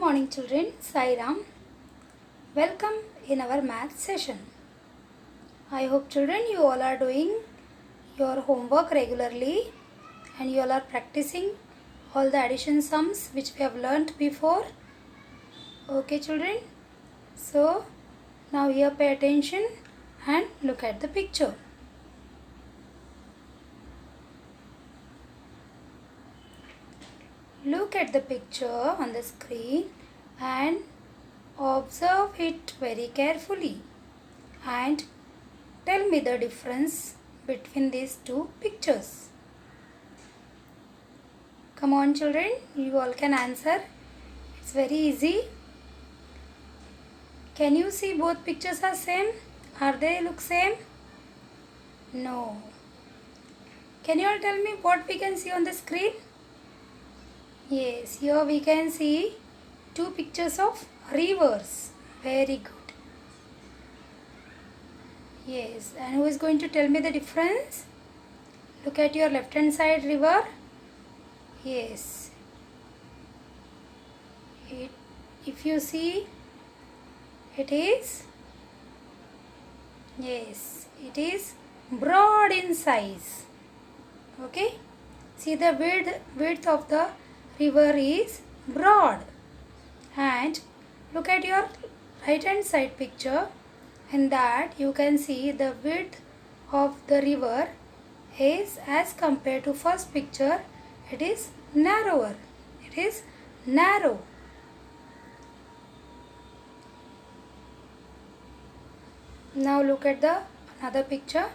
morning children, Sai Ram. Welcome in our math session. I hope children you all are doing your homework regularly and you all are practicing all the addition sums which we have learnt before. Okay children, so now here pay attention and look at the picture. Look at the picture on the screen and observe it very carefully and tell me the difference between these two pictures. Come on children, you all can answer. It's very easy. Can you see both pictures are same? Are they look same? No. Can you all tell me what we can see on the screen? Yes, here we can see two pictures of rivers. Very good. Yes, and who is going to tell me the difference? Look at your left hand side river. Yes. If you see, it is broad in size. Okay. See the width of the river is broad. And look at your right hand side picture. In that you can see the width of the river is as compared to first picture, it is narrower. It is narrow. Now look at the another picture.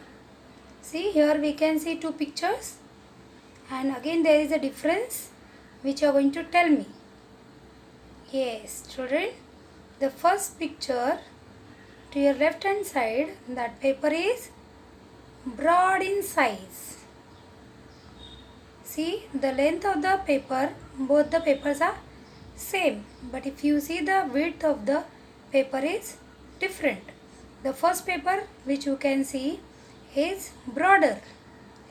See, here we can see two pictures and again there is a difference which you are going to tell me. Yes children, the first picture to your left hand side, that paper is broad in size. See, the length of the paper, both the papers are same, but if you see the width of the paper is different. The first paper which you can see is broader.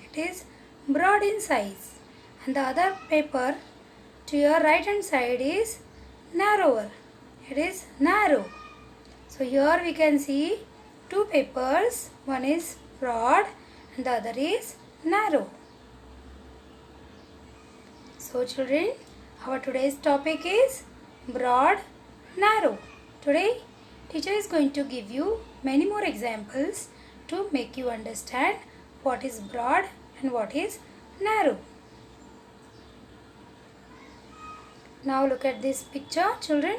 It is broad in size, and the other paper to your right hand side is narrower. It is narrow. So here we can see two papers. One is broad and the other is narrow. So children, our today's topic is broad, narrow. Today teacher is going to give you many more examples to make you understand what is broad and what is narrow. Now look at this picture children.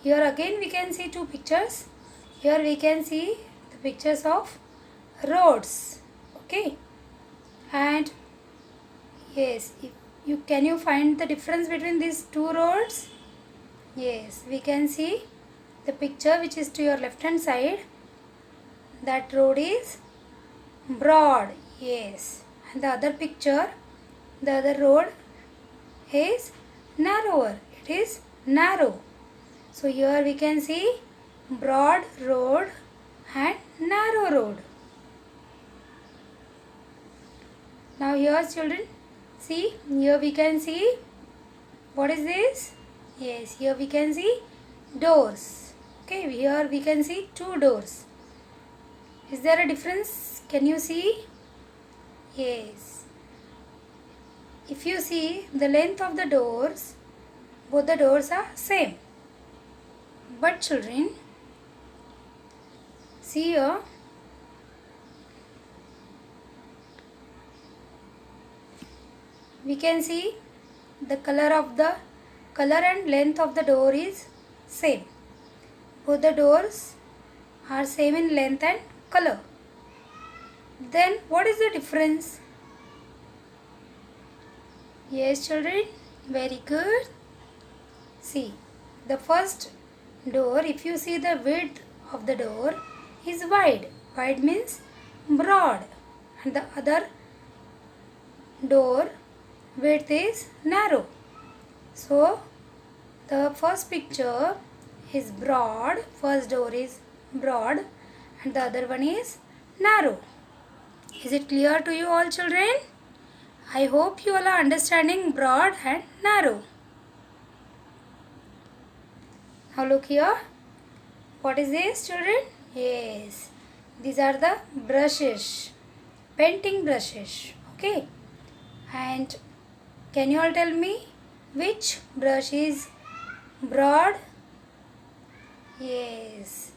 Here again we can see two pictures. Here we can see the pictures of roads. Okay. And yes, can you find the difference between these two roads? Yes, we can see the picture which is to your left hand side. That road is broad. Yes. And the other picture, the other road is narrower. It is narrow. So here we can see broad road and narrow road. Now here children, see, here we can see, what is this? Yes, here we can see doors. Okay, here we can see two doors. Is there a difference? Can you see? Yes. If you see the length of the doors, both the doors are same. But children, see here, we can see the color and length of the door is same. Both the doors are same in length and color. Then what is the difference? Yes children, very good. See, the first door, if you see the width of the door is wide. Wide means broad. And the other door width is narrow. So the first picture is broad. First door is broad and the other one is narrow. Is it clear to you all children? I hope you all are understanding broad and narrow. Now look here. What is this, children? Yes, these are the brushes, painting brushes. Okay, and can you all tell me which brush is broad? Yes,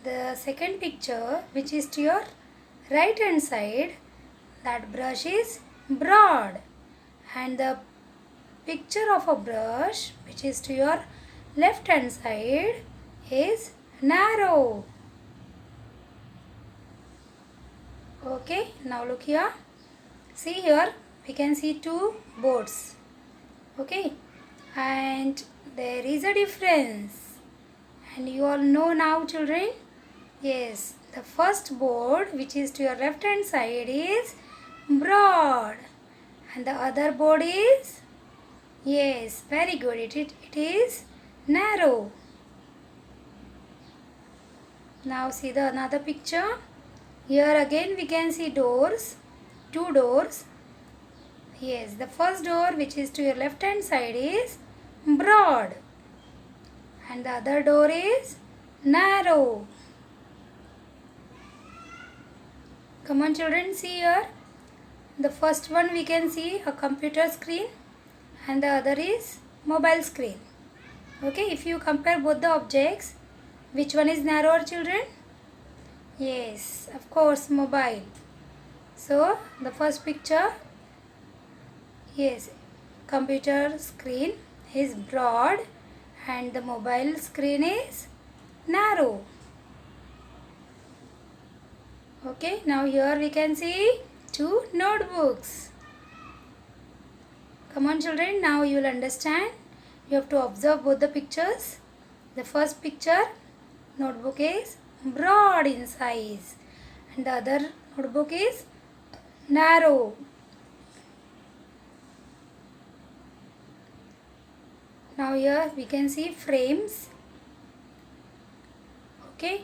the second picture, which is to your right hand side, that brush is broad, and the picture of a brush which is to your left hand side is narrow. Okay, now look here. See here, we can see two boards. Okay, and there is a difference, and you all know now, children. Yes, the first board which is to your left hand side is broad, and the other board is, yes, very good, it is narrow. Now see the another picture. Here again we can see doors, two doors. Yes, the first door which is to your left hand side is broad, and the other door is narrow. Come on children, see here. The first one we can see a computer screen, and the other is mobile screen. Okay, if you compare both the objects, which one is narrower, children? Yes, of course, mobile. So the first picture, yes, computer screen is broad and the mobile screen is narrow. Okay, now here we can see two notebooks. Come on children, now you will understand. You have to observe both the pictures. The first picture, notebook is broad in size, and the other notebook is narrow. Now here we can see frames. Okay,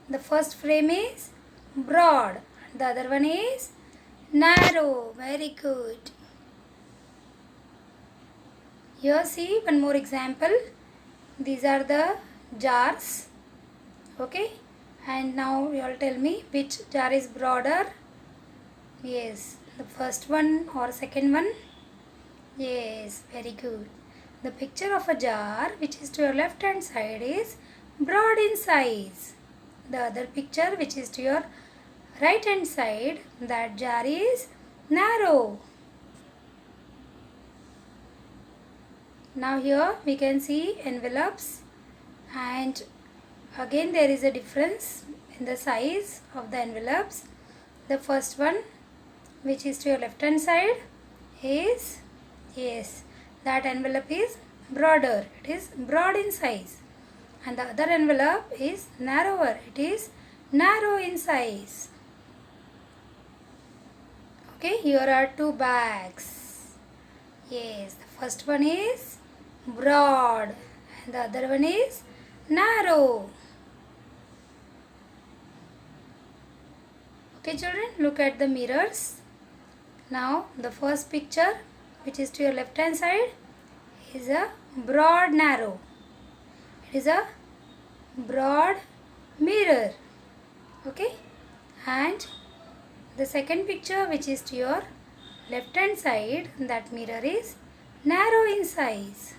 the first frame is broad, the other one is narrow. Very good. Here see one more example. These are the jars. Okay, and now you all tell me which jar is broader. Yes, the first one or second one. Yes, very good. The picture of a jar which is to your left hand side is broad in size. The other picture which is to your right hand side, that jar is narrow. Now here we can see envelopes, and again there is a difference in the size of the envelopes. The first one which is to your left hand side is, yes, that envelope is broader, it is broad in size, and the other envelope is narrower, it is narrow in size. Okay, here are two bags. Yes, the first one is broad and the other one is narrow. Okay children, look at the mirrors. Now the first picture which is to your left hand side is a broad narrow. It is a broad mirror. Okay, and the second picture which is to your left hand side, that mirror is narrow in size.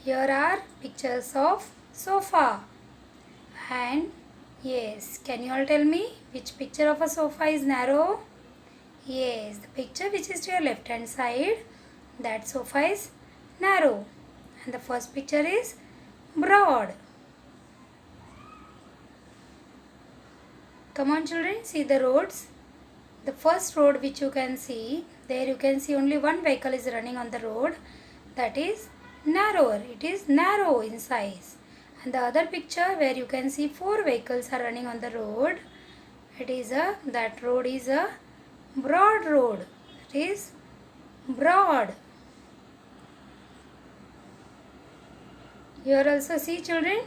Here are pictures of sofa, and yes, can you all tell me which picture of a sofa is narrow? Yes, the picture which is to your left hand side, that sofa is narrow, and the first picture is broad. Come on children, see the roads. The first road which you can see, there you can see only one vehicle is running on the road, that is narrower, it is narrow in size. And the other picture where you can see four vehicles are running on the road, it is that road is a broad road, it is broad. Here also see children,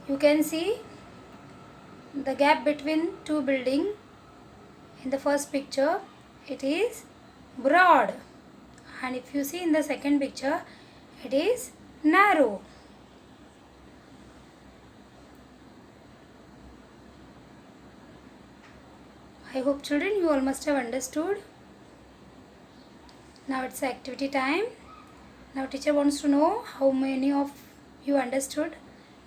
you can see the gap between two buildings. In the first picture it is broad, and if you see in the second picture It is narrow. I hope children you all must have understood. Now it's activity time. Now teacher wants to know how many of you understood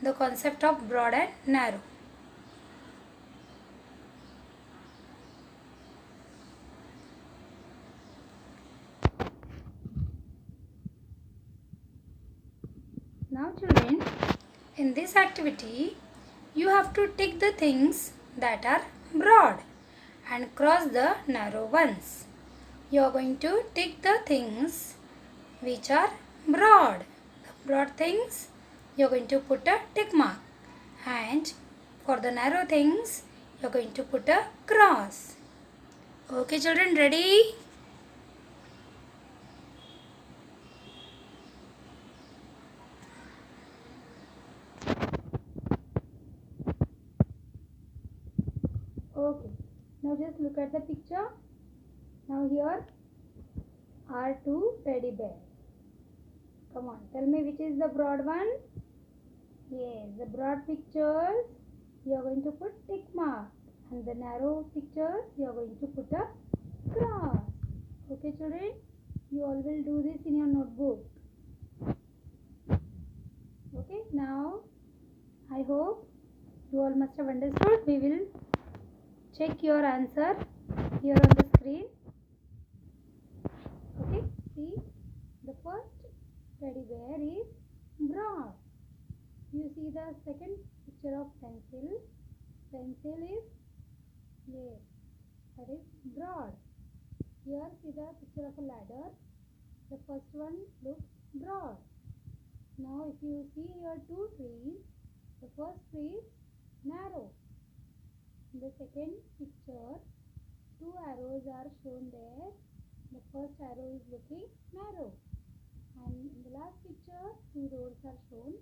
the concept of broad and narrow. Now children, in this activity you have to tick the things that are broad and cross the narrow ones. You are going to tick the things which are broad. The broad things you are going to put a tick mark, and for the narrow things you are going to put a cross. Okay children, ready? Okay, now just look at the picture. Now here are two teddy bears. Come on, tell me which is the broad one? Yes, the broad pictures you are going to put tick mark, and the narrow pictures you are going to put a cross. Okay children, you all will do this in your notebook. Okay, now I hope you all must have understood. We will check your answer here on the screen. Okay, see, the first teddy bear is broad. You see the second picture of pencil. Pencil is, yes, that is broad. Here see the picture of a ladder. The first one looks broad. Now if you see here two trees, the first tree is narrow. In the second picture, two arrows are shown there. The first arrow is looking narrow. And in the last picture, two doors are shown.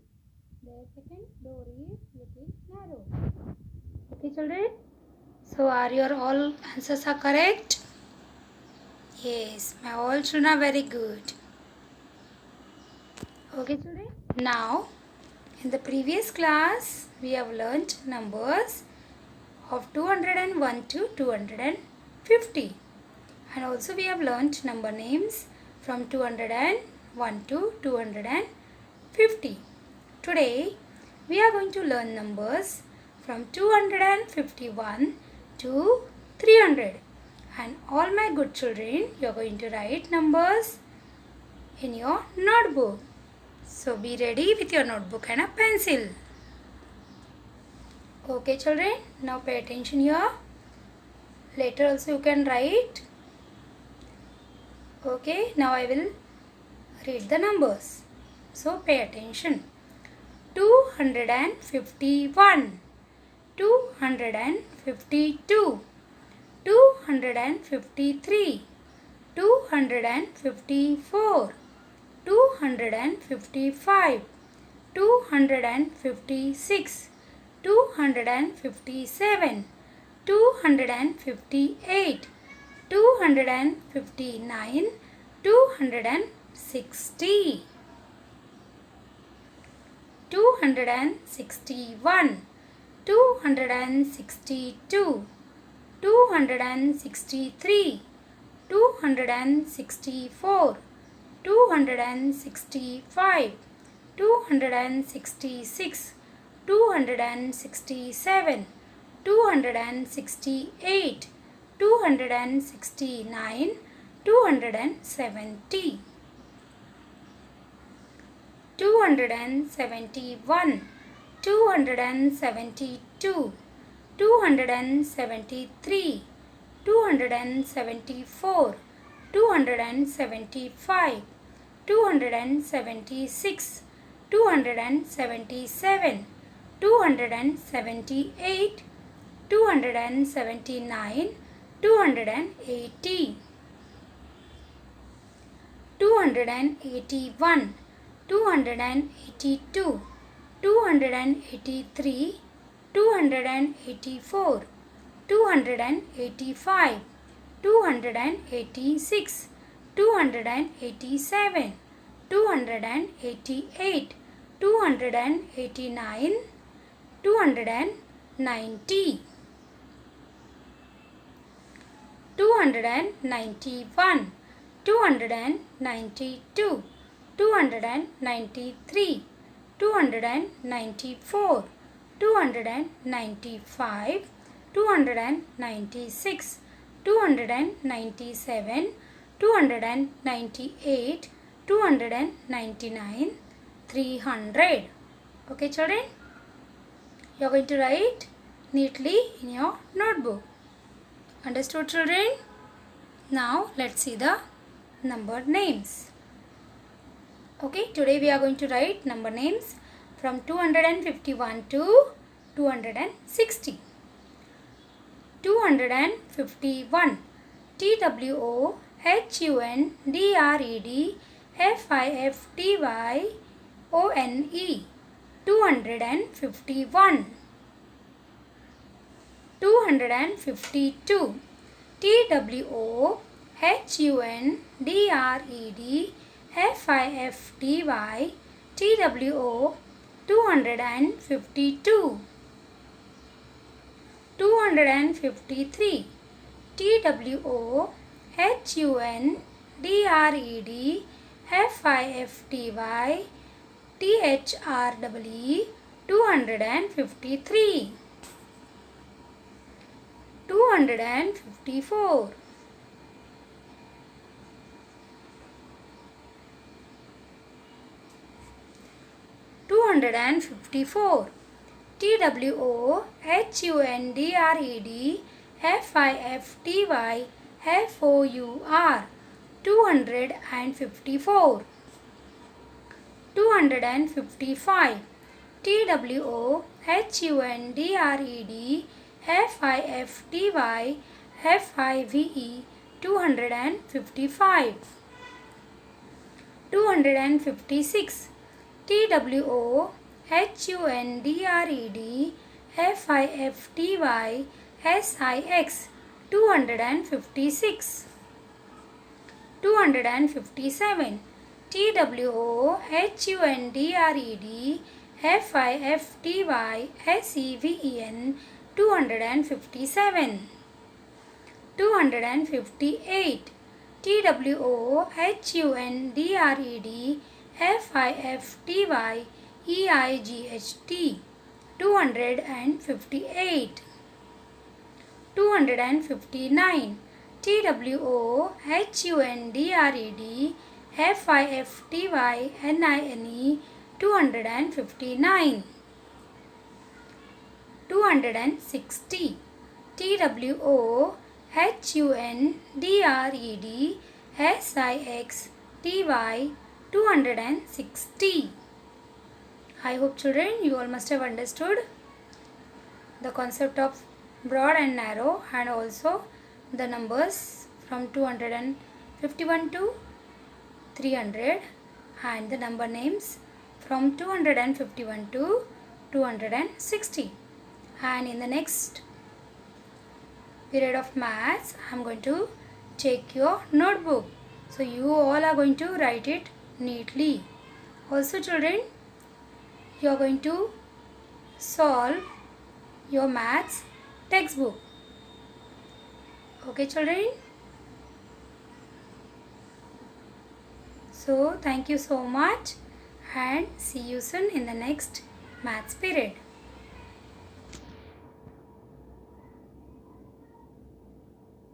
The second door is looking narrow. Okay children? So are your all answers are correct? Yes, my all children are very good. Okay children? Now, in the previous class, we have learnt numbers of 201 to 250. And also we have learnt number names from 201 to 250. Today, we are going to learn numbers from 251 to 300. And all my good children, you are going to write numbers in your notebook. So be ready with your notebook and a pencil. Okay children, now pay attention here. Later also you can write. Okay, now I will read the numbers. So pay attention. 251, 252, 253, 254, 255, 256, 257, 258, 259, 260, 261, 262, 263, 264, 265, 266, 267, 268, 269, 270, 271, 272, 273, 274, 275, 276, 277, 278, 279, 280, 281, 282, 283, 284, 285, 286, 287, 288, 289, 290, 291, 292, 293, 294, 295, 296, 297, 298, 299, 300. Okay children, you are going to write neatly in your notebook. Understood children? Now let's see the number names. Okay, today we are going to write number names from 251 to 260. 251, TWOHUNDREDFIFTYONE, 251. 252, TWOHUNDREDFIFTYTWO, 252. 253, TWOHUNDREDFIFTYTHREE, 253. 254, 254, TWOHUNDREDFIFTYFOUR, 254. 255, TWOHUNDREDFIFTYFIVE, 255. 256, TWOHUNDREDFIFTYSIX, 256. 257, TWOHUNDREDFIFTYSEVEN, 257. 258, TWOHUNDREDFIFTYEIGHT, 258. 259, TWOHUNDREDFIFTYNINE, 259. 260, TWOHUNDREDSIXTY, 260. I hope children you all must have understood the concept of broad and narrow, and also the numbers from 251 to 300, and the number names from 251 to 260. And in the next period of maths, I am going to check your notebook. So you all are going to write it neatly. Also children, you are going to solve your maths textbook. Okay children? So thank you so much, and see you soon in the next maths period.